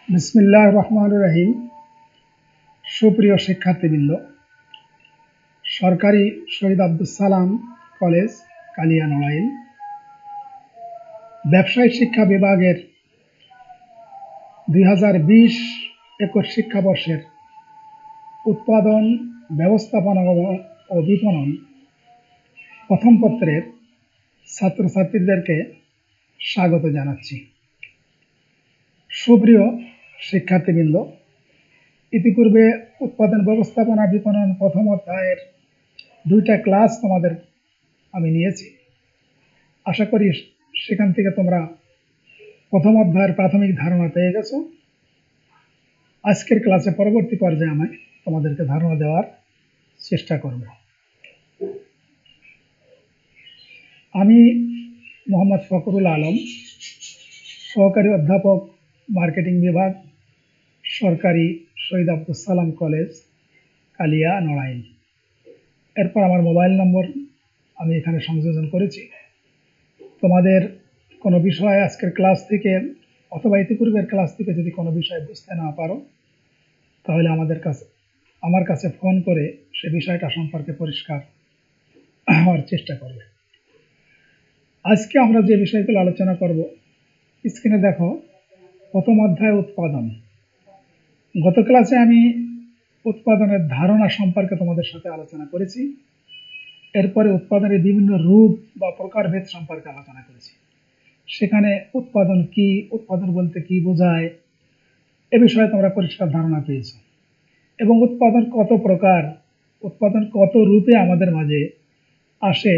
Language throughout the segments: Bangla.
বিসমিল্লাহির রহমানির রহিম। সুপ্রিয় শিক্ষার্থীবৃন্দ, সরকারি শহীদ আব্দুল সালাম কলেজ কালিয়া নড়াইল ব্যবসায় শিক্ষা বিভাগের 2020-21 শিক্ষাবর্ষের উৎপাদন, ব্যবস্থাপনা ও বিপণন প্রথম পত্রের ছাত্রছাত্রীদেরকে স্বাগত জানাচ্ছি। সুপ্রিয় শিক্ষার্থীবৃন্দ, ইতিপূর্বে উৎপাদন, ব্যবস্থাপনা, বিপণন প্রথম অধ্যায়ের 2টা ক্লাস তোমাদের আমি নিয়েছি। আশা করি সেখান থেকে তোমরা প্রথম অধ্যায়ের প্রাথমিক ধারণা পেয়ে গেছো। আজকের ক্লাসে পরবর্তী পর্যায়ে আমি তোমাদেরকে ধারণা দেওয়ার চেষ্টা করব। আমি মোহাম্মদ ফখরুল আলম, সহকারী অধ্যাপক, মার্কেটিং বিভাগ, সরকারি শহীদ আব্দুল সালাম কলেজ কালিয়া নড়াইল। এরপর আমার মোবাইল নম্বর আমি এখানে সংযোজন করেছি। তোমাদের কোনো বিষয় আজকের ক্লাস থেকে অথবা ইতিপূর্বের ক্লাস থেকে যদি কোনো বিষয় বুঝতে না পারো, তাহলে আমার কাছে ফোন করে সে বিষয়টা সম্পর্কে পরিষ্কার হওয়ার চেষ্টা করবে। আজকে আমরা যে বিষয়গুলো আলোচনা করব, স্ক্রিনে দেখো, প্রথম অধ্যায় উৎপাদন। গত ক্লাসে আমি উৎপাদনের ধারণা সম্পর্কে তোমাদের সাথে আলোচনা করেছি। এরপরে উৎপাদনের বিভিন্ন রূপ বা প্রকারভেদ সম্পর্কে আলোচনা করেছি। সেখানে উৎপাদন কি, উৎপাদন বলতে কি বোঝায়, এ বিষয়ে তোমরা পরিষ্কার ধারণা পেয়েছ। এবং উৎপাদন কত প্রকার, উৎপাদন কত রূপে আমাদের মাঝে আসে,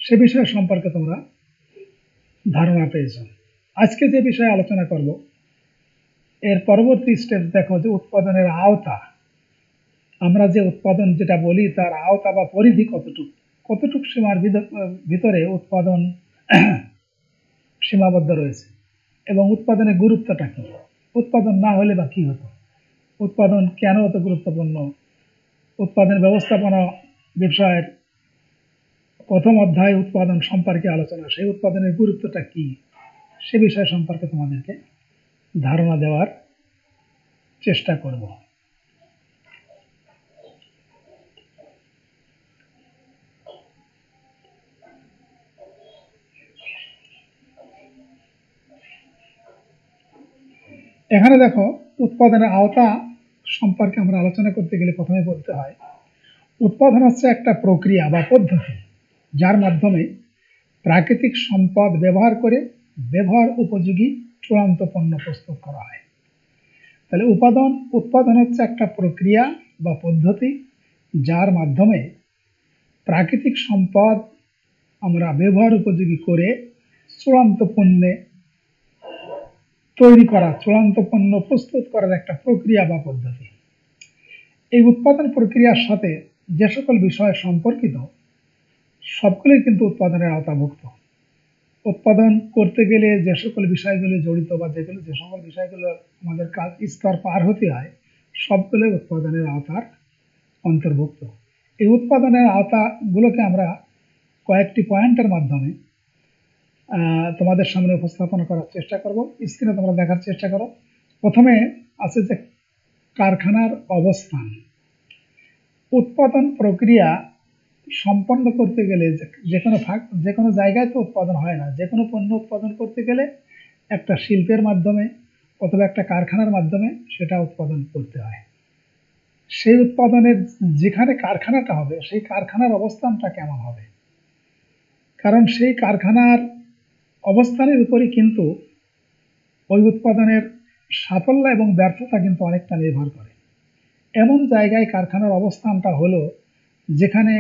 সে বিষয় সম্পর্কে তোমরা ধারণা পেয়েছ। আজকে যে বিষয়ে আলোচনা করব, এর পরবর্তী স্টেপ দেখো যে উৎপাদনের আওতা। আমরা যে উৎপাদন যেটা বলি, তার আওতা বা পরিধি কতটুক সীমার ভিতরে উৎপাদন সীমাবদ্ধ রয়েছে, এবং উৎপাদনের গুরুত্বটা কি, উৎপাদন না হলে বা কি হতো, উৎপাদন কেন এত গুরুত্বপূর্ণ, উৎপাদন ব্যবস্থাপনা বিষয়ের প্রথম অধ্যায় উৎপাদন সম্পর্কে আলোচনা, সেই উৎপাদনের গুরুত্বটা কি, সে বিষয় সম্পর্কে তোমাদেরকে ধারণা দেওয়ার চেষ্টা করব। এখানে দেখো, উৎপাদনের আওতা সম্পর্কে আমরা আলোচনা করতে গেলে প্রথমে বলতে হয়, উৎপাদন হচ্ছে একটা প্রক্রিয়া বা পদ্ধতি যার মাধ্যমে প্রাকৃতিক সম্পদ ব্যবহার করে ব্যবহার উপযোগী চূড়ান্ত পণ্য প্রস্তুত করা হয়। তাহলে উৎপাদন হচ্ছে একটা প্রক্রিয়া বা পদ্ধতি যার মাধ্যমে প্রাকৃতিক সম্পদ আমরা ব্যবহার উপযোগী করে চূড়ান্ত পণ্যে তৈরি করা, চূড়ান্ত পণ্য প্রস্তুত করার একটা প্রক্রিয়া বা পদ্ধতি। এই উৎপাদন প্রক্রিয়ার সাথে যে সকল বিষয় সম্পর্কিত, সবগুলোই কিন্তু উৎপাদনের আওতাভুক্ত। উৎপাদন করতে গেলে যে সকল বিষয়গুলো জড়িত বা যে সকল বিষয়গুলো আমাদের স্তর পার হতে হয়, সবগুলোই উৎপাদনের আওতার অন্তর্ভুক্ত। এই উৎপাদনের আওতাগুলোকে আমরা কয়েকটি পয়েন্টের মাধ্যমে তোমাদের সামনে উপস্থাপন করার চেষ্টা করব। স্ক্রিনে তোমরা দেখার চেষ্টা করো। প্রথমে আছে যে কারখানার অবস্থান। উৎপাদন প্রক্রিয়া সম্পন্ন করতে গেলে যে কোনো জায়গায় তো উৎপাদন হয় না। যে কোনো পণ্য উৎপাদন করতে গেলে একটা শিল্পের মাধ্যমে অথবা একটা কারখানার মাধ্যমে সেটা উৎপাদন করতে হয়। সেই উৎপাদনের যেখানে কারখানাটা হবে, সেই কারখানার অবস্থানটা কেমন হবে, কারণ সেই কারখানার অবস্থানের উপরই কিন্তু ওই উৎপাদনের সাফল্য এবং ব্যর্থতা কিন্তু অনেকটা নির্ভর করে। এমন জায়গায় কারখানার অবস্থানটা হলো যেখানে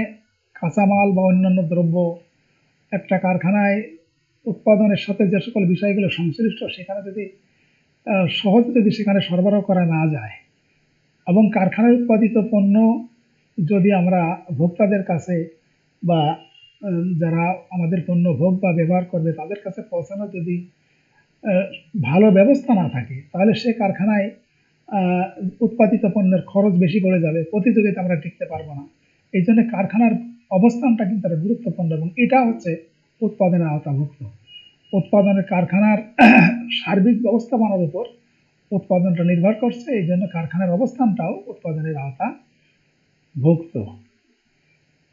কাঁচামাল বা অন্যান্য দ্রব্য একটা কারখানায় উৎপাদনের সাথে যে সকল বিষয়গুলো সংশ্লিষ্ট, সেখানে যদি সহজে যদি সেখানে সরবরাহ করা না যায়, এবং কারখানার উৎপাদিত পণ্য যদি আমরা ভোক্তাদের কাছে বা যারা আমাদের পণ্য ভোগ বা ব্যবহার করবে তাদের কাছে পৌঁছানোর যদি ভালো ব্যবস্থা না থাকে, তাহলে সে কারখানায় উৎপাদিত পণ্যের খরচ বেশি পড়ে যাবে, প্রতিযোগিতা আমরা টিকতে পারবো না। এই জন্য কারখানার অবস্থানটা কিন্তু একটা গুরুত্বপূর্ণ, এবং এটা হচ্ছে উৎপাদনের আওতাভুক্ত। উৎপাদনের কারখানার সার্বিক ব্যবস্থাপনার উপর উৎপাদনটা নির্ভর করছে, এই জন্য কারখানার অবস্থানটাও উৎপাদনের আওতাভুক্ত।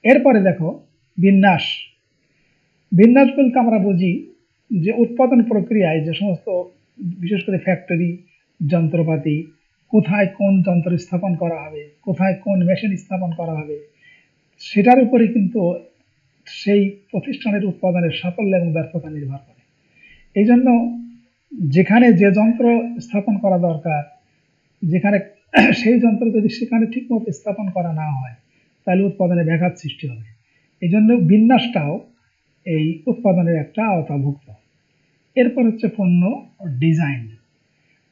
এরপরে দেখো বিন্যাস। বিন্যাস বলতে আমরা বুঝি যে উৎপাদন প্রক্রিয়ায় যে সমস্ত, বিশেষ করে ফ্যাক্টরি, যন্ত্রপাতি, কোথায় কোন যন্ত্র স্থাপন করা হবে, কোথায় কোন মেশিন স্থাপন করা হবে, সেটার উপরে কিন্তু সেই প্রতিষ্ঠানের উৎপাদনের সাফল্য এবং ব্যর্থতা নির্ভর করে। এই জন্য যেখানে যে যন্ত্র স্থাপন করা দরকার, যেখানে সেই যন্ত্র যদি সেখানে ঠিক মতো স্থাপন করা না হয়, তাহলে উৎপাদনে ব্যাঘাত সৃষ্টি হবে। এই জন্য বিন্যাসটাও এই উৎপাদনের একটা আওতাভুক্ত। এরপর হচ্ছে পণ্য ডিজাইন।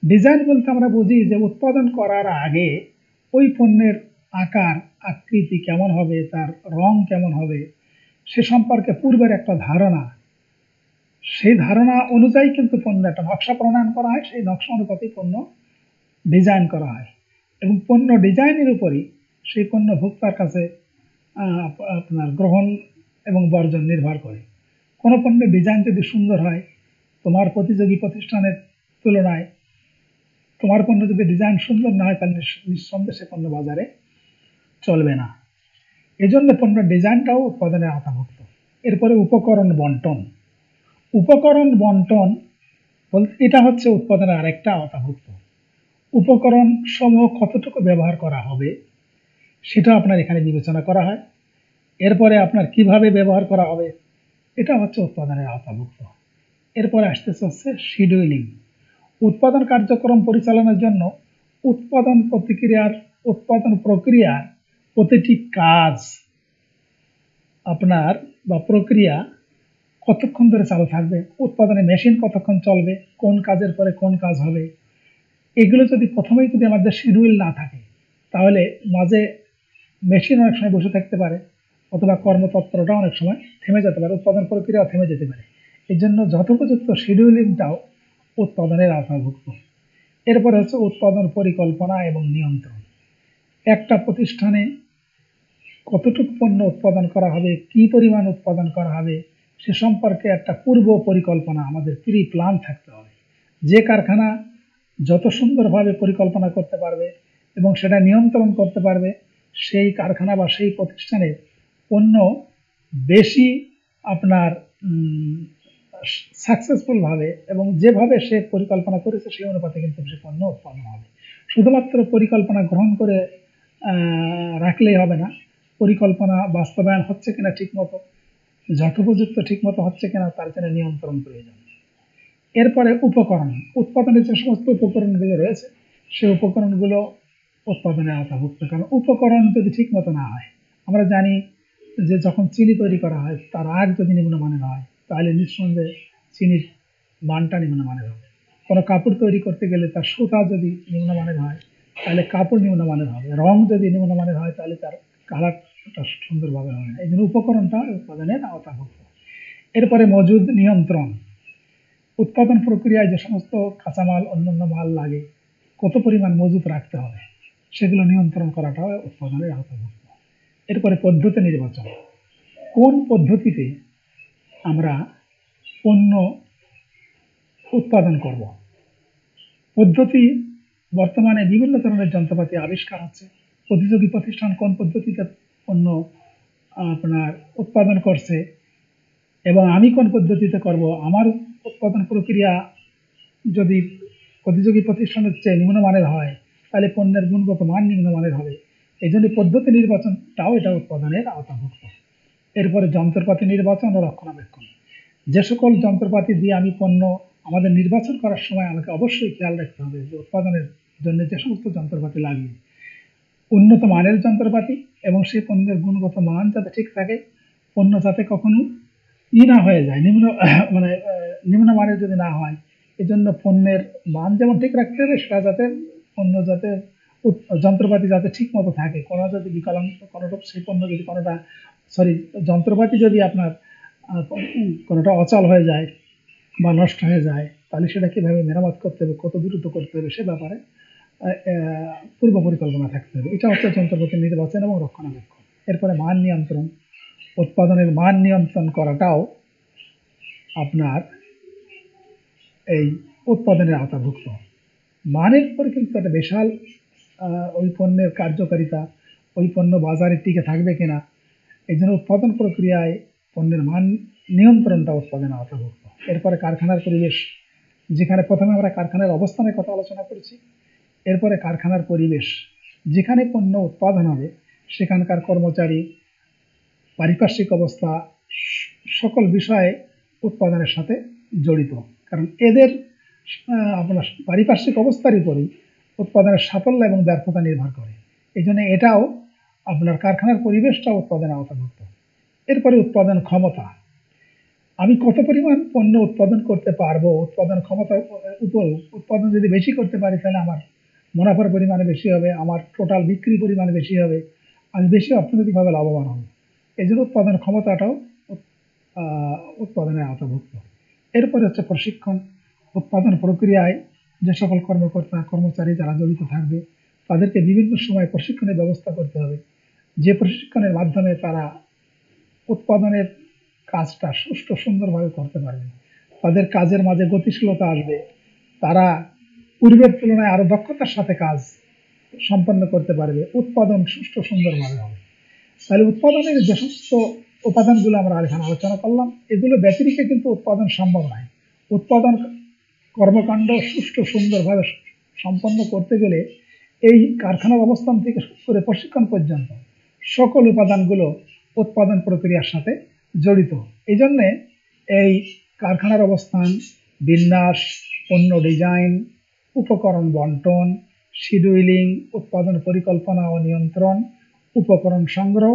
ডিজাইন বলতে আমরা বুঝি যে উৎপাদন করার আগে ওই পণ্যের আকার আকৃতি কেমন হবে, তার রং কেমন হবে, সে সম্পর্কে পূর্বের একটা ধারণা, সেই ধারণা অনুযায়ী কিন্তু পণ্য একটা নকশা প্রণয়ন করা হয়, সেই নকশা অনুপাতে পণ্য ডিজাইন করা হয় এবং পণ্য ডিজাইনের উপরই সেই পণ্য ভোক্তার কাছে আপনার গ্রহণ এবং বর্জন নির্ভর করে। কোনো পণ্যের ডিজাইন যদি সুন্দর হয়, তোমার প্রতিযোগী প্রতিষ্ঠানের তুলনায় তোমার পণ্য যদি ডিজাইন সুন্দর না হয়, তাহলে নিঃসন্দেহে সে পণ্য বাজারে চলবে না। এজন্য পণ্য ডিজাইনটাও উৎপাদনের আওতাভুক্ত। এরপরে উপকরণ বন্টন। উপকরণ বন্টন বলতে এটা হচ্ছে উৎপাদনের আরেকটা আওতাভুক্ত। উপকরণ সমূহ কতটুকু ব্যবহার করা হবে সেটা আপনার এখানে বিবেচনা করা হয়। এরপরে আপনার কিভাবে ব্যবহার করা হবে এটা হচ্ছে উৎপাদনের আওতাভুক্ত। এরপরে আসতেছে হচ্ছে শিডিউলিং। উৎপাদন কার্যক্রম পরিচালনার জন্য উৎপাদন প্রক্রিয়ার প্রতিটি কাজ আপনার বা প্রক্রিয়া কতক্ষণ ধরে চালু থাকবে, উৎপাদনের মেশিন কতক্ষণ চলবে, কোন কাজের পরে কোন কাজ হবে, এগুলো যদি প্রথমেই যদি আমাদের শিডিউল না থাকে, তাহলে মাঝে মেশিন অনেক সময় বসে থাকতে পারে, অথবা কর্মতৎপরতা অনেক সময় থেমে যেতে পারে, উৎপাদন প্রক্রিয়া থেমে যেতে পারে। এই জন্য যথোপযুক্ত শিডিউলিংটাও উৎপাদনের আওতাভুক্ত। এরপরে হচ্ছে উৎপাদন পরিকল্পনা এবং নিয়ন্ত্রণ। একটা প্রতিষ্ঠানে কতটুকু পণ্য উৎপাদন করা হবে, কি পরিমাণ উৎপাদন করা হবে, সে সম্পর্কে একটা পূর্ব পরিকল্পনা, আমাদের প্রি প্ল্যান থাকতে হবে। যে কারখানা যত সুন্দরভাবে পরিকল্পনা করতে পারবে এবং সেটা নিয়ন্ত্রণ করতে পারবে, সেই কারখানা বা সেই প্রতিষ্ঠানের পণ্য বেশি আপনার সাকসেসফুল ভাবে এবং যেভাবে সে পরিকল্পনা করেছে সেই অনুপাতে কিন্তু সে পণ্য উৎপাদন হবে। শুধুমাত্র পরিকল্পনা গ্রহণ করে রাখলেই হবে না, পরিকল্পনা বাস্তবায়ন হচ্ছে কিনা ঠিক মতো, যথোপযুক্ত ঠিক মতো হচ্ছে কিনা, তার জন্য নিয়ন্ত্রণ প্রয়োজন। এরপরে উপকরণ। উৎপাদনের যে সমস্ত উপকরণগুলো রয়েছে, সেই উপকরণগুলো উৎপাদনের আওতাভুক্ত। কারণ উপকরণ যদি ঠিক মতো না হয়, আমরা জানি যে যখন চিনি তৈরি করা হয় তার আগ যদি নিম্নমানের হয়, তাহলে নিঃসন্দেহে চিনির মানটা নিম্নমানের হবে। কোনো কাপড় তৈরি করতে গেলে তার সুতা যদি নিম্নমানের হয়, তাহলে কাপড় নিম্নমানের হবে। রং যদি নিম্নমানের হয়, তাহলে তার কালারটা সুন্দরভাবে হবে না। এই জন্য উপকরণটা উৎপাদনের আওতাভুক্ত। এরপরে মজুদ নিয়ন্ত্রণ। উৎপাদন প্রক্রিয়ায় যে সমস্ত কাঁচামাল, অন্যান্য মাল লাগে, কত পরিমাণ মজুত রাখতে হবে, সেগুলো নিয়ন্ত্রণ করাটাও উৎপাদনের আওতাভুক্ত। এরপরে পদ্ধতি নির্বাচন। কোন পদ্ধতিতে আমরা পণ্য উৎপাদন করব। পদ্ধতি, বর্তমানে বিভিন্ন ধরনের যন্ত্রপাতি আবিষ্কার হচ্ছে। প্রতিযোগী প্রতিষ্ঠান কোন পদ্ধতিতে পণ্য আপনার উৎপাদন করছে এবং আমি কোন পদ্ধতিতে করব, আমার উৎপাদন প্রক্রিয়া যদি প্রতিযোগী প্রতিষ্ঠানের চেয়ে নিম্নমানের হয়, তাহলে পণ্যের গুণগত মান নিম্নমানের হবে। এই জন্য পদ্ধতি নির্বাচনটাও এটা উৎপাদনের আওতাভুক্ত। এরপরে যন্ত্রপাতি নির্বাচন ও রক্ষণাবেক্ষণ। যে সকল যন্ত্রপাতি দিয়ে আমি পণ্য আমাদের নির্বাচন করার সময় আমাকে অবশ্যই খেয়াল রাখতে হবে যে উৎপাদনের জন্য যে সমস্ত যন্ত্রপাতি লাগে, উন্নত মানের যন্ত্রপাতি এবং সেই পণ্যের গুণগত মান যাতে ঠিক থাকে, পণ্য যাতে কখনো না হয়ে যায়, নিম্নমানের যদি না হয়। এই জন্য পণ্যের মান যেমন ঠিক রাখতে হবে, সেটা যাতে পণ্য যাতে যন্ত্রপাতি যাতে ঠিক মতো থাকে, কোনো যদি বিকলাঙ্গ কোনোটা, সেই পণ্য যদি কোনোটা যন্ত্রপাতি যদি আপনার কোনোটা অচল হয়ে যায় বা নষ্ট হয়ে যায়, তাহলে সেটা কিভাবে মেরামত করতে হবে, কত দ্রুত করতে হবে, সে ব্যাপারে পূর্ব পরিকল্পনা থাকতে হবে। এটা হচ্ছে যন্ত্রপাতি নির্বাচন এবং রক্ষণাবেক্ষণ। এরপরে মান নিয়ন্ত্রণ। উৎপাদনের মান নিয়ন্ত্রণ করাটাও আপনার এই উৎপাদনের আওতাভুক্ত। মানের উপর কিন্তু একটা বিশাল ওই পণ্যের কার্যকারিতা, ওই পণ্য বাজারে টিকে থাকবে কিনা, এই জন্য উৎপাদন প্রক্রিয়ায় পণ্যের মান নিয়ন্ত্রণটা উৎপাদনে অন্তর্ভুক্ত। এরপরে কারখানার পরিবেশ, যেখানে প্রথমে আমরা কারখানার অবস্থানের কথা আলোচনা করেছি, এরপরে কারখানার পরিবেশ, যেখানে পণ্য উৎপাদন হবে সেখানকার কর্মচারী, পারিপার্শ্বিক অবস্থা, সকল বিষয়ে উৎপাদনের সাথে জড়িত। কারণ এদের আপনার পারিপার্শ্বিক অবস্থার উপরই উৎপাদনের সাফল্য এবং ব্যর্থতা নির্ভর করে। এই জন্য এটাও আপনার কারখানার পরিবেশটা উৎপাদনের আওতাভুক্ত। এরপরে উৎপাদন ক্ষমতা, আমি কত পরিমাণ পণ্য উৎপাদন করতে পারবো, উৎপাদন ক্ষমতার উপর। উৎপাদন যদি বেশি করতে পারি তাহলে আমার মুনাফার পরিমাণে বেশি হবে, আমার টোটাল বিক্রি পরিমাণে বেশি হবে, আমি বেশি অর্থনৈতিকভাবে লাভবান হব। এই জন্য উৎপাদন ক্ষমতাটাও উৎপাদনের আওতাভুক্ত। এরপরে হচ্ছে প্রশিক্ষণ। উৎপাদন প্রক্রিয়ায় যে সকল কর্মকর্তা কর্মচারী যারা জড়িত থাকবে তাদেরকে বিভিন্ন সময় প্রশিক্ষণের ব্যবস্থা করতে হবে, যে প্রশিক্ষণের মাধ্যমে তারা উৎপাদনের কাজটা সুষ্ঠু সুন্দরভাবে করতে পারবে, তাদের কাজের মাঝে গতিশীলতা আসবে, তারা পূর্বের তুলনায় আরো দক্ষতার সাথে কাজ সম্পন্ন করতে পারবে, উৎপাদন সুষ্ঠু সুন্দরভাবে হবে। তাহলে উৎপাদনের যে সমস্ত উপাদানগুলো আমরা এখানে আলোচনা করলাম, এগুলো ব্যতিরিক্ত কিন্তু উৎপাদন সম্ভব নয়। উৎপাদন কর্মকাণ্ড সুষ্ঠু সুন্দরভাবে সম্পন্ন করতে গেলে এই কারখানার অবস্থান থেকে শুরু করে প্রশিক্ষণ পর্যন্ত সকল উপাদানগুলো উৎপাদন প্রক্রিয়ার সাথে জড়িত। এই জন্যে এই কারখানার অবস্থান, বিন্যাস, পণ্য ডিজাইন, উপকরণ বন্টন, শিডিউলিং, উৎপাদন পরিকল্পনা ও নিয়ন্ত্রণ, উপকরণ সংগ্রহ,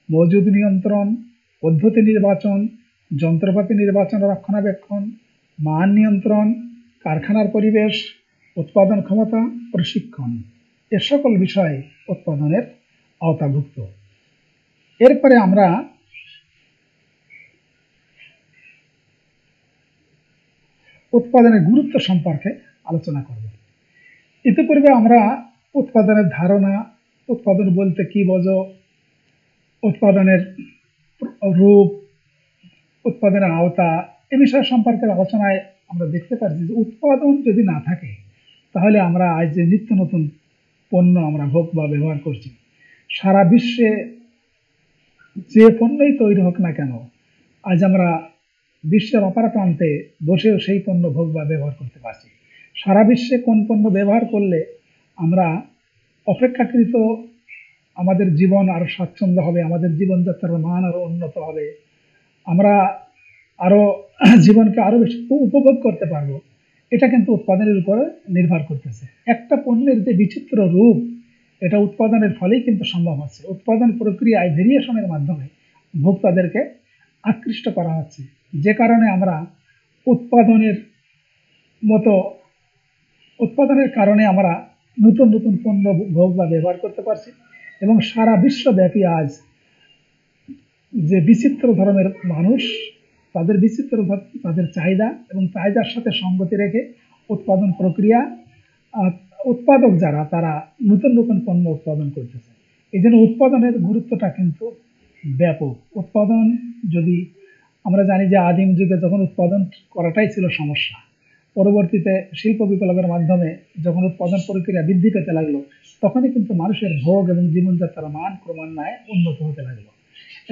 মজুদ নিয়ন্ত্রণ, পদ্ধতি নির্বাচন, যন্ত্রপাতি নির্বাচন রক্ষণাবেক্ষণ, মান নিয়ন্ত্রণ, কারখানার পরিবেশ, উৎপাদন ক্ষমতা, প্রশিক্ষণ, এ সকল বিষয় উৎপাদনের আওতাভুক্ত। এরপরে আমরা উৎপাদনের গুরুত্ব সম্পর্কে আলোচনা করব। ইতিপূর্বে আমরা উৎপাদনের ধারণা, উৎপাদন বলতে কি বোঝো, উৎপাদনের রূপ, উৎপাদনের আওতা, এ বিষয় সম্পর্কে আলোচনায় আমরা দেখতে পাচ্ছি যে উৎপাদন যদি না থাকে তাহলে আমরা আজ যে নিত্য নতুন পণ্য আমরা ভোগ বা ব্যবহার করছি, সারা বিশ্বে যে পণ্যই তৈরি হোক না কেন, আজ আমরা বিশ্বের অপার প্রান্তে বসেও সেই পণ্য ভোগ বা ব্যবহার করতে পারছি। সারা বিশ্বে কোন পণ্য ব্যবহার করলে আমরা অপেক্ষাকৃত আমাদের জীবন আরো স্বাচ্ছন্দ্য হবে, আমাদের জীবনযাত্রার মান আরো উন্নত হবে, আমরা আরো জীবনকে আরো বেশি উপভোগ করতে পারবো, এটা কিন্তু উৎপাদনের উপরে নির্ভর করতেছে। একটা পণ্যের যে বিচিত্র রূপ, এটা উৎপাদনের ফলেই কিন্তু সম্ভব হচ্ছে। উৎপাদন প্রক্রিয়ায় ভেরিয়েশনের মাধ্যমে ভোক্তাদেরকে আকৃষ্ট করা হচ্ছে, যে কারণে আমরা উৎপাদনের কারণে আমরা নতুন নতুন পণ্য ভোগ বা ব্যবহার করতে পারছি। এবং সারা বিশ্বব্যাপী আজ যে বিচিত্র ধরনের মানুষ, তাদের বিচিত্র তাদের চাহিদা এবং চাহিদার সাথে সঙ্গতি রেখে উৎপাদন প্রক্রিয়া, উৎপাদক যারা, তারা নতুন নতুন পণ্য উৎপাদন করতেছে। এই জন্য উৎপাদনের গুরুত্বটা কিন্তু ব্যাপক। উৎপাদন, যদি আমরা জানি যে আদিম যুগে যখন উৎপাদন করাটাই ছিল সমস্যা, পরবর্তীতে শিল্প বিপ্লবের মাধ্যমে যখন উৎপাদন প্রক্রিয়া বৃদ্ধি পেতে লাগলো, তখনই কিন্তু মানুষের ভোগ এবং জীবনযাত্রার মান ক্রমান্বয়ে উন্নত হতে লাগলো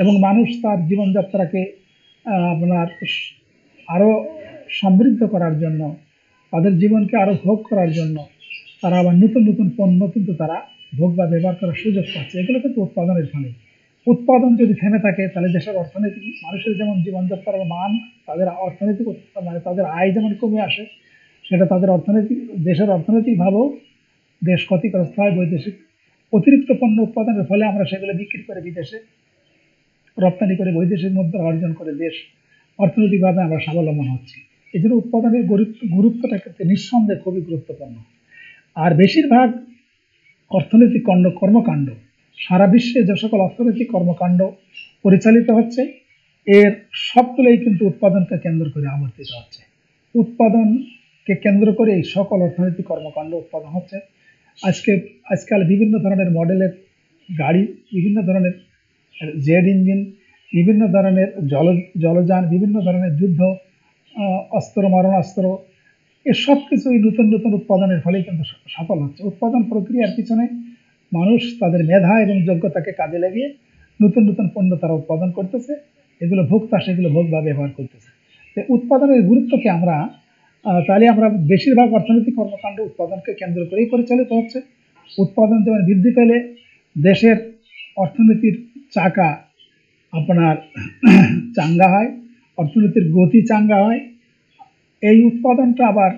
এবং মানুষ তার জীবনযাত্রাকে আপনার আরো সমৃদ্ধ করার জন্য, তাদের জীবনকে আরো ভোগ করার জন্য তারা আবার নতুন নতুন পণ্য কিন্তু তারা ভোগ বা ব্যবহার করার সুযোগ পাচ্ছে। এগুলো কিন্তু উৎপাদনের ফলে। উৎপাদন যদি থেমে থাকে তাহলে দেশের অর্থনীতি, মানুষের যেমন জীবনযাত্রার মান, তাদের অর্থনৈতিক মানে তাদের আয় যেমন কমে আসে, সেটা তাদের দেশের অর্থনৈতিক ভাবেও দেশ ক্ষতিগ্রস্ত হয়। বৈদেশিক অতিরিক্ত পণ্য উৎপাদনের ফলে আমরা সেগুলো বিক্রি করে বিদেশে রপ্তানি করে বৈদেশিক মুদ্রা অর্জন করে দেশ অর্থনৈতিকভাবে আমরা স্বাবলম্বন হচ্ছি। এই জন্য উৎপাদনের গুরুত্বটা কিন্তু নিঃসন্দেহে খুবই গুরুত্বপূর্ণ। আর বেশিরভাগ অর্থনৈতিক কর্মকাণ্ড, সারা বিশ্বে যে সকল অর্থনৈতিক কর্মকাণ্ড পরিচালিত হচ্ছে, এর সবগুলোই কিন্তু উৎপাদনকে কেন্দ্র করে আবর্তিত হচ্ছে। উৎপাদনকে কেন্দ্র করে এই সকল অর্থনৈতিক কর্মকাণ্ড উৎপাদন হচ্ছে। আজকাল বিভিন্ন ধরনের মডেলের গাড়ি, বিভিন্ন ধরনের জেট ইঞ্জিন, বিভিন্ন ধরনের জলযান, বিভিন্ন ধরনের যুদ্ধ অস্ত্র, মারণাস্ত্র, এ সব কিছুই নতুন নতুন উৎপাদনের ফলে কিন্তু সফল হচ্ছে। উৎপাদন প্রক্রিয়ার পিছনে মানুষ তাদের মেধা এবং যোগ্যতাকে কাজে লাগিয়ে নতুন নতুন পণ্য তারা উৎপাদন করতেছে, এগুলো ভোক্তা সেগুলো ভোগ বা ব্যবহার করতেছে। উৎপাদনের গুরুত্বকে আমরা তাহলে আমরা বেশিরভাগ অর্থনৈতিক কর্মকাণ্ড উৎপাদনকে কেন্দ্র করেই পরিচালিত হচ্ছে। উৎপাদন যেমন বৃদ্ধি পেলে দেশের অর্থনীতির চাকা আপনার চাঙ্গা হয়, অর্থনীতির গতি চাঙ্গা হয়। এই উৎপাদনটা আবার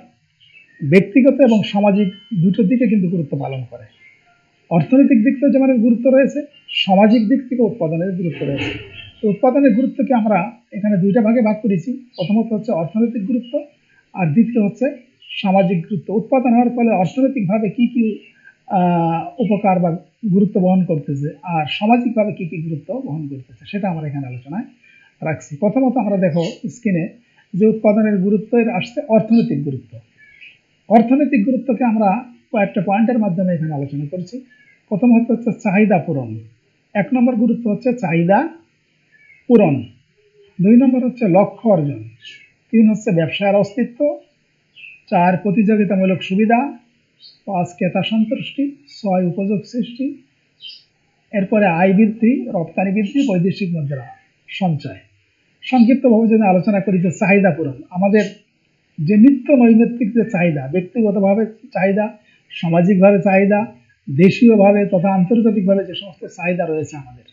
ব্যক্তিগত এবং সামাজিক দুটো দিকে কিন্তু গুরুত্ব পালন করে। অর্থনৈতিক দিক থেকে যেমন গুরুত্ব রয়েছে, সামাজিক দিক থেকে উৎপাদনের গুরুত্ব রয়েছে। তো উৎপাদনের গুরুত্বকে আমরা এখানে দুইটা ভাগে ভাগ করেছি। প্রথমত হচ্ছে অর্থনৈতিক গুরুত্ব, আর দ্বিতীয় হচ্ছে সামাজিক গুরুত্ব। উৎপাদন হওয়ার ফলে অর্থনৈতিকভাবে কি কি উপকার বা গুরুত্ব বহন করতেছে, আর সামাজিকভাবে কি কি গুরুত্ব বহন করতেছে, সেটা আমরা এখানে আলোচনায় রাখছি। প্রথমত আমরা দেখো স্ক্রিনে যে উৎপাদনের গুরুত্বের আসছে অর্থনৈতিক গুরুত্ব। অর্থনৈতিক গুরুত্বকে আমরা কয়েকটা পয়েন্টের মাধ্যমে এখানে আলোচনা করছি। প্রথম হচ্ছে চাহিদা পূরণ। 1 নম্বর গুরুত্ব হচ্ছে চাহিদা পূরণ। 2 নম্বর হচ্ছে লক্ষ্য অর্জন। 3 হচ্ছে ব্যবসার অস্তিত্ব। 4 প্রতিযোগিতামূলক সুবিধা। 5 ক্রেতা সন্তুষ্টি। 6 উপযোগ সৃষ্টি। এরপরে আয় বৃদ্ধি, রপ্তানি বৃদ্ধি, বৈদেশিক মুদ্রা সঞ্চয়। সংক্ষিপ্তভাবে যদি আলোচনা করি যে চাহিদা পূরণ, আমাদের যে নিত্য নৈমিত্তিক যে চাহিদা, ব্যক্তিগতভাবে চাহিদা, সামাজিকভাবে চাহিদা, দেশীয়ভাবে তথা আন্তর্জাতিকভাবে যে সমস্ত চাহিদা রয়েছে আমাদের,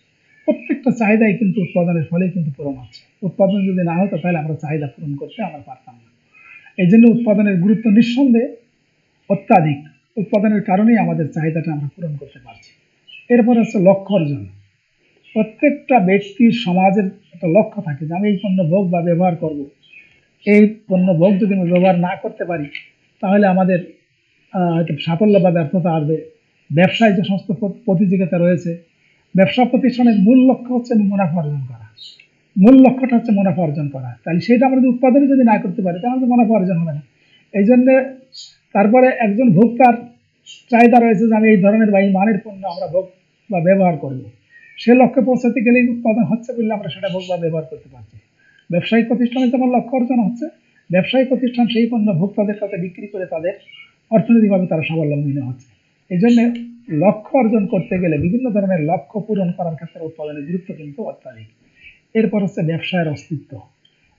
প্রত্যেকটা চাহিদাই কিন্তু উৎপাদনের ফলে কিন্তু পূরণ হচ্ছে। উৎপাদন যদি না হতো তাহলে আমরা চাহিদা পূরণ করতে আমরা পারতাম না। এই জন্য উৎপাদনের গুরুত্ব নিঃসন্দেহে অত্যাধিক। উৎপাদনের কারণেই আমাদের চাহিদাটা আমরা পূরণ করতে পারছি। এরপর হচ্ছে লক্ষ্য অর্জন। প্রত্যেকটা ব্যক্তির সমাজের একটা লক্ষ্য থাকে যে আমি এই পণ্য ভোগ বা ব্যবহার করব। এই পণ্য ভোগ যদি আমি ব্যবহার না করতে পারি তাহলে আমাদের হয়তো সাফল্য বা ব্যর্থতা আসবে। ব্যবসায় যে সমস্ত প্রতিযোগিতা রয়েছে, ব্যবসা প্রতিষ্ঠানের মূল লক্ষ্য হচ্ছে মুনাফা অর্জন করা। মূল লক্ষ্যটা হচ্ছে মুনাফা অর্জন করা। তাহলে সেটা আমরা যদি উৎপাদনে যদি না করতে পারি তাহলে মুনাফা অর্জন হবে না। এই জন্য তারপরে একজন ভোক্তার চাহিদা রয়েছে যে আমি এই ধরনের বা এই মানের পণ্য আমরা ভোগ বা ব্যবহার করব। সে লক্ষ্যে পৌঁছাতে গেলেই উৎপাদন হচ্ছে বলে আমরা সেটা ভোগ বা ব্যবহার করতে পারছি। ব্যবসায়িক প্রতিষ্ঠানে যেমন লক্ষ্য অর্জন হচ্ছে, ব্যবসায়িক প্রতিষ্ঠান সেই পণ্য ভোক্তাদের কাছে বিক্রি করে তাদের অর্থনৈতিকভাবে তারা স্বাবলম্বী হচ্ছে। এই জন্য লক্ষ্য অর্জন করতে গেলে বিভিন্ন ধরনের লক্ষ্য পূরণ করার ক্ষেত্রে উৎপাদনের গুরুত্ব কিন্তু অত্যাধিক। এরপর হচ্ছে ব্যবসায়ের অস্তিত্ব।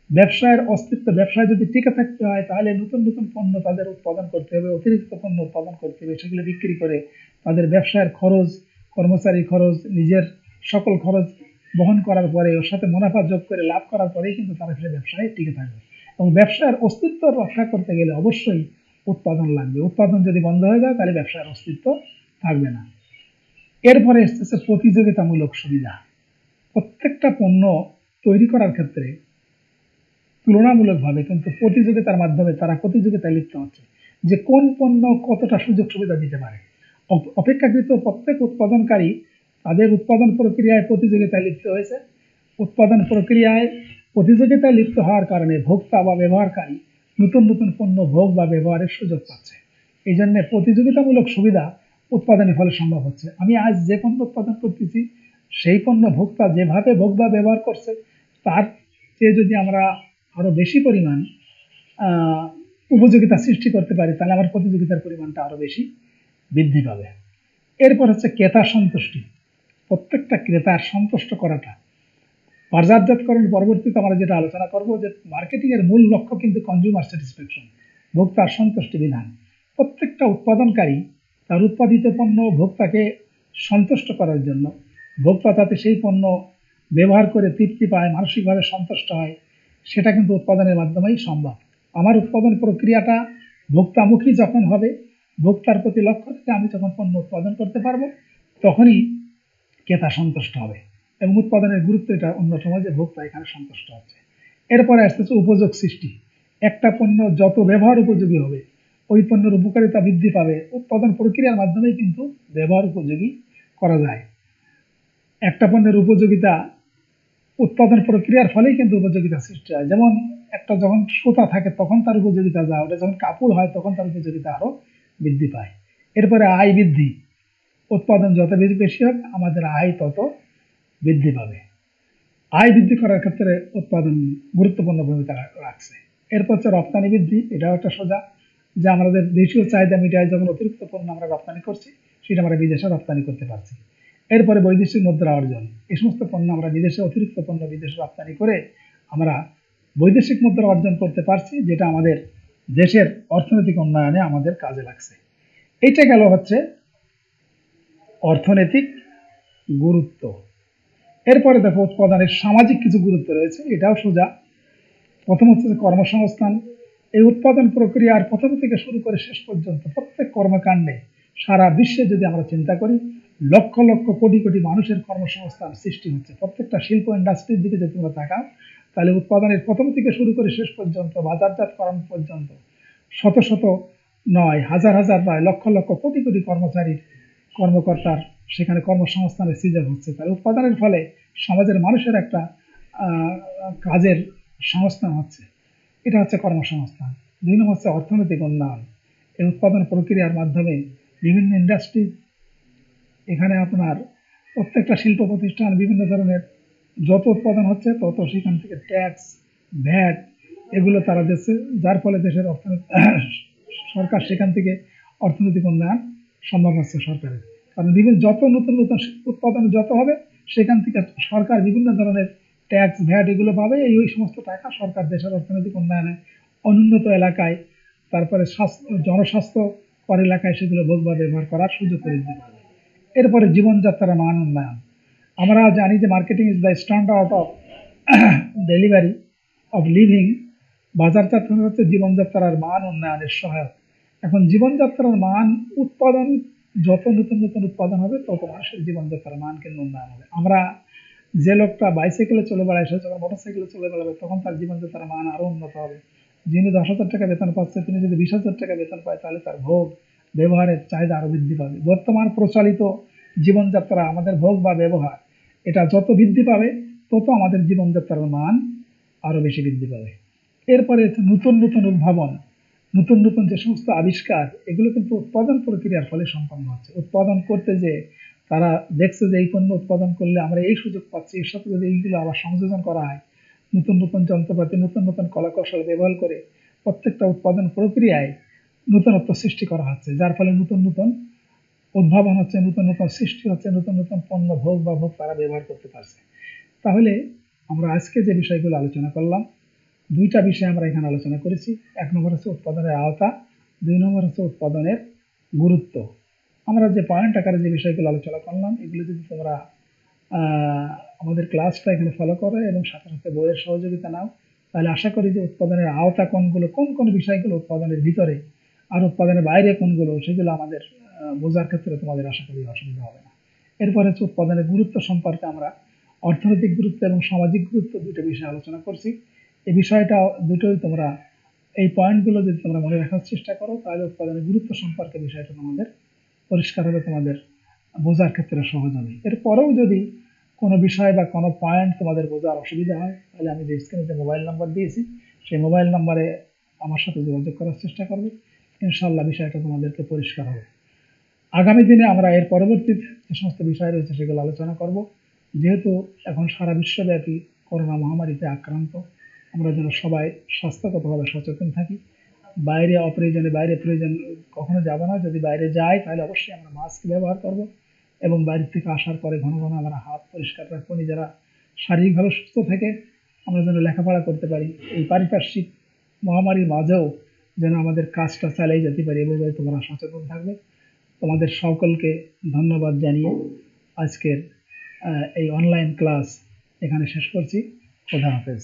ব্যবসায়ের অস্তিত্ব, ব্যবসায় যদি টিকে থাকতে হয় তাহলে নতুন নতুন পণ্য তাদের উৎপাদন করতে হবে, অতিরিক্ত পণ্য উৎপাদন করতে হবে, সেগুলো বিক্রি করে তাদের ব্যবসায়ের খরচ, কর্মচারী খরচ, নিজের সকল খরচ বহন করার পরে ওর সাথে মুনাফা যোগ করে লাভ করার পরেই কিন্তু তারা সে ব্যবসায় টিকে থাকবে। এবং ব্যবসার অস্তিত্ব রক্ষা করতে গেলে অবশ্যই উৎপাদন লাগবে। উৎপাদন যদি বন্ধ হয়ে যায় তাহলে ব্যবসার অস্তিত্ব থাকবে না। এরপরে এসেছে প্রতিযোগিতামূলক সুবিধা। প্রত্যেকটা পণ্য তৈরি করার ক্ষেত্রে তুলনামূলকভাবে কিন্তু প্রতিযোগিতার মাধ্যমে তারা প্রতিযোগিতায় লিপ্ত হচ্ছে যে কোন পণ্য কতটা সুযোগ সুবিধা দিতে পারে। অপেক্ষাকৃত প্রত্যেক উৎপাদনকারী তাদের উৎপাদন প্রক্রিয়ায় প্রতিযোগিতায় লিপ্ত হয়েছে। উৎপাদন প্রক্রিয়ায় প্রতিযোগিতায় লিপ্ত হওয়ার কারণে ভোক্তা বা ব্যবহারকারী নতুন নতুন পণ্য ভোগ বা ব্যবহারের সুযোগ পাচ্ছে। এই জন্য প্রতিযোগিতামূলক সুবিধা উৎপাদনের ফলে সম্ভব হচ্ছে। আমি আজ যে পণ্য উৎপাদন করতেছি সেই পণ্য ভোক্তা যেভাবে ভোগ বা ব্যবহার করছে তার চেয়ে যদি আমরা আরো বেশি পরিমাণ উপযোগিতা সৃষ্টি করতে পারি তাহলে আমার প্রতিযোগিতার পরিমাণটা আরো বেশি বৃদ্ধি পাবে। এরপর হচ্ছে ক্রেতা সন্তুষ্টি। প্রত্যেকটা ক্রেতার সন্তুষ্ট করাটা, বাজারজাতকরণ পরবর্তীতে আমরা যেটা আলোচনা করব যে মার্কেটিং এর মূল লক্ষ্য কিন্তু কনজিউমার স্যাটিসফ্যাকশন, ভোক্তার সন্তুষ্টি বিধান। প্রত্যেকটা উৎপাদনকারী তার উৎপাদিত পণ্য ভোক্তাকে সন্তুষ্ট করার জন্য, ভোক্তা যাতে সেই পণ্য ব্যবহার করে তৃপ্তি পায়, মানসিকভাবে সন্তুষ্ট হয়, সেটা কিন্তু উৎপাদনের মাধ্যমেই সম্ভব। আমার উৎপাদন প্রক্রিয়াটা ভোক্তামুখী যখন হবে, ভোক্তার প্রতি লক্ষ্য থেকে আমি যখন পণ্য উৎপাদন করতে পারবো তখনই ক্রেতা সন্তুষ্ট হবে। এবং উৎপাদনের গুরুত্ব এটা অন্যতম যে ভোক্তা এখানে সন্তুষ্ট হচ্ছে। এরপরে আসতেছে উপযোগ সৃষ্টি। একটা পণ্য যত ব্যবহার উপযোগী হবে ওই পণ্যের উপকারিতা বৃদ্ধি পাবে। উৎপাদন প্রক্রিয়ার মাধ্যমেই কিন্তু ব্যবহার উপযোগী করা যায়। একটা পণ্যের উপযোগিতা উৎপাদন প্রক্রিয়ার ফলেই কিন্তু উপযোগিতা সৃষ্টি হয়। যেমন একটা যখন সুতা থাকে তখন তার উপযোগিতা যায়, ওটা যখন কাপড় হয় তখন তার উপযোগিতা আরো বৃদ্ধি পায়। এরপরে আয় বৃদ্ধি। উৎপাদন যত বেশি হবে আমাদের আয় তত বৃদ্ধি পাবে। আয় বৃদ্ধি করার ক্ষেত্রে উৎপাদন গুরুত্বপূর্ণ ভূমিকা রাখছে। এরপর হচ্ছে রপ্তানি বৃদ্ধি। এটাও একটা সোজা, যে আমাদের দেশীয় চাহিদা মিটায় যখন অতিরিক্ত পণ্য আমরা রপ্তানি করছি, সেটা আমরা বিদেশে রপ্তানি করতে পারছি। এরপরে বৈদেশিক মুদ্রা অর্জন, এই সমস্ত পণ্য আমরা বিদেশে অতিরিক্ত পণ্য বিদেশে রপ্তানি করে আমরা বৈদেশিক মুদ্রা অর্জন করতে পারছি, যেটা আমাদের দেশের অর্থনৈতিক উন্নয়নে আমাদের কাজে লাগছে। এইটা গেল হচ্ছে অর্থনৈতিক গুরুত্ব। এরপরে দেখো উৎপাদনের সামাজিক কিছু গুরুত্ব রয়েছে, এটাও সোজা। প্রথম হচ্ছে কর্মসংস্থান। এই উৎপাদন প্রক্রিয়ার প্রথম থেকে শুরু করে শেষ পর্যন্ত প্রত্যেক কর্মকাণ্ডে সারা বিশ্বে যদি আমরা চিন্তা করি, লক্ষ লক্ষ কোটি কোটি মানুষের কর্মসংস্থান সৃষ্টি হচ্ছে। প্রত্যেকটা শিল্প ইন্ডাস্ট্রির দিকে যদি তোমরা তাকাও, তাহলে উৎপাদনের প্রথম থেকে শুরু করে শেষ পর্যন্ত, বাজারজাতকরণ পর্যন্ত শত শত নয়, হাজার হাজার নয়, লক্ষ লক্ষ কোটি কোটি কর্মচারীর, কর্মকর্তার সেখানে কর্মসংস্থানের সৃজন হচ্ছে। তাহলে উৎপাদনের ফলে সমাজের মানুষের একটা কাজের সংস্থান হচ্ছে, এটা হচ্ছে কর্মসংস্থান। 2 নম্বর হচ্ছে অর্থনৈতিক উন্নয়ন। এই উৎপাদন প্রক্রিয়ার মাধ্যমে বিভিন্ন ইন্ডাস্ট্রি, এখানে আপনার প্রত্যেকটা শিল্প প্রতিষ্ঠান বিভিন্ন ধরনের যত উৎপাদন হচ্ছে তত সেখান থেকে ট্যাক্স, ভ্যাট এগুলো তারা দিচ্ছে, যার ফলে দেশের অর্থনীতি, সরকার সেখান থেকে অর্থনৈতিক উন্নয়ন সম্ভব হচ্ছে সরকারের। কারণ বিভিন্ন যত নতুন নতুন উৎপাদন যত হবে, সেখান থেকে সরকার বিভিন্ন ধরনের ট্যাক্স, ভ্যাট এগুলো পাবে। এই সমস্ত টাকা সরকার দেশের অর্থনৈতিক উন্নয়নে অনুন্নত এলাকায়, তারপরে জনস্বাস্থ্যকর এলাকায় সেগুলো ভোগ বা ব্যবহার করার সুযোগ করে দিতে পারবে। এরপরে জীবনযাত্রার মান উন্নয়ন। আমরা জানি যে marketing is the standard of delivery of living. বাজারজাত হচ্ছে জীবনযাত্রার মান উন্নয়নের সহায়ক। এখন জীবনযাত্রার মান উৎপাদন, যত নতুন নতুন উৎপাদন হবে তত মানুষের জীবনযাত্রার মান কিন্তু উন্নয়ন হবে। আমরা যে লোকটা বাইসাইকেলে চলে বেড়ায়, সে যখন মোটরসাইকেলে চলে বেড়াবে তখন তার জীবনযাত্রার মান আরো উন্নত হবে। যিনি 10,000 টাকা বেতন পাচ্ছে, তিনি যদি 20,000 টাকা বেতন পায়, তাহলে তার ভোগ ব্যবহারের চাহিদা আরো বৃদ্ধি পাবে। বর্তমান প্রচলিত জীবনযাত্রা, আমাদের ভোগ বা ব্যবহার, এটা যত বৃদ্ধি পাবে তত আমাদের জীবনযাত্রার মান আরো বেশি বৃদ্ধি পাবে। এরপরে নতুন নতুন উদ্ভাবন, নতুন নতুন যে সমস্ত আবিষ্কার, এগুলো কিন্তু উৎপাদন প্রক্রিয়ার ফলে সম্পন্ন হচ্ছে। উৎপাদন করতে যে তারা দেখছে যে এই পণ্য উৎপাদন করলে আমরা এই সুযোগ পাচ্ছি, এর সাথে যদি এইগুলো আবার সংযোজন করা হয়, নতুন নতুন যন্ত্রপাতি, নতুন নতুন কলাকৌশল ব্যবহার করে প্রত্যেকটা উৎপাদন প্রক্রিয়ায় নতুনত্ব সৃষ্টি করা হচ্ছে, যার ফলে নতুন নতুন উদ্ভাবন হচ্ছে, নতুন নতুন সৃষ্টি হচ্ছে, নতুন নতুন পণ্য ভোগ বা ভোগ তারা ব্যবহার করতে পারছে। তাহলে আমরা আজকে যে বিষয়গুলো আলোচনা করলাম, 2টা বিষয় আমরা এখানে আলোচনা করেছি। 1 নম্বর হচ্ছে উৎপাদনের আওতা, 2 নম্বর হচ্ছে উৎপাদনের গুরুত্ব। আমরা যে পয়েন্ট আকারে যে বিষয়গুলো আলোচনা করলাম, এগুলো যদি তোমরা আমাদের ক্লাসটা এখানে ফলো করো এবং সাথে সাথে বইয়ের সহযোগিতা নাও, তাহলে আশা করি যে উৎপাদনের আওতা কোনগুলো, কোন কোন বিষয়গুলো উৎপাদনের ভিতরে আর উৎপাদনের বাইরে কোনগুলো, সেগুলো আমাদের বোঝার ক্ষেত্রে তোমাদের আশা করি অসুবিধা হবে না। এরপর হচ্ছে উৎপাদনের গুরুত্ব সম্পর্কে আমরা অর্থনৈতিক গুরুত্ব এবং সামাজিক গুরুত্ব 2টা বিষয় আলোচনা করছি। এই বিষয়টা দুটোই তোমরা, এই পয়েন্টগুলো যদি তোমরা মনে রাখার চেষ্টা করো, তাহলে উৎপাদনের গুরুত্ব সম্পর্কে বিষয়টা তোমাদের পরিষ্কার হবে, তোমাদের বোঝার ক্ষেত্রে সহজ হবে। এরপরেও যদি কোনো বিষয় বা কোনো পয়েন্ট তোমাদের বোঝার অসুবিধা হয়, তাহলে আমি যে স্ক্রিনে যে মোবাইল নাম্বার দিয়েছি, সেই মোবাইল নাম্বারে আমার সাথে যোগাযোগ করার চেষ্টা করবে। ইনশাআল্লাহ বিষয়টা তোমাদেরকে পরিষ্কার হবে। আগামী দিনে আমরা এর পরবর্তী যে সমস্ত বিষয় রয়েছে সেগুলো আলোচনা করব। যেহেতু এখন সারা বিশ্বব্যাপী করোনা মহামারীতে আক্রান্ত, আমরা যেন সবাই স্বাস্থ্যগতভাবে সচেতন থাকি। বাইরে অপ্রয়োজনে, বাইরে প্রয়োজন কখনো যাব না। যদি বাইরে যাই তাহলে অবশ্যই আমরা মাস্ক ব্যবহার করব এবং বাইরে থেকে আসার পরে ঘন ঘন আমরা হাত পরিষ্কার রাখবো। নিজেরা শারীরিকভাবে সুস্থ থেকে আমরা যেন লেখাপড়া করতে পারি, এই পারিপার্শ্বিক মহামারীর মাঝেও যেন আমাদের কাজটা চালিয়ে যেতে পারি, এভাবে তোমরা সচেতন থাকবে। তোমাদের সকলকে ধন্যবাদ জানিয়ে আজকের এই অনলাইন ক্লাস এখানে শেষ করছি। খোদা হাফেজ।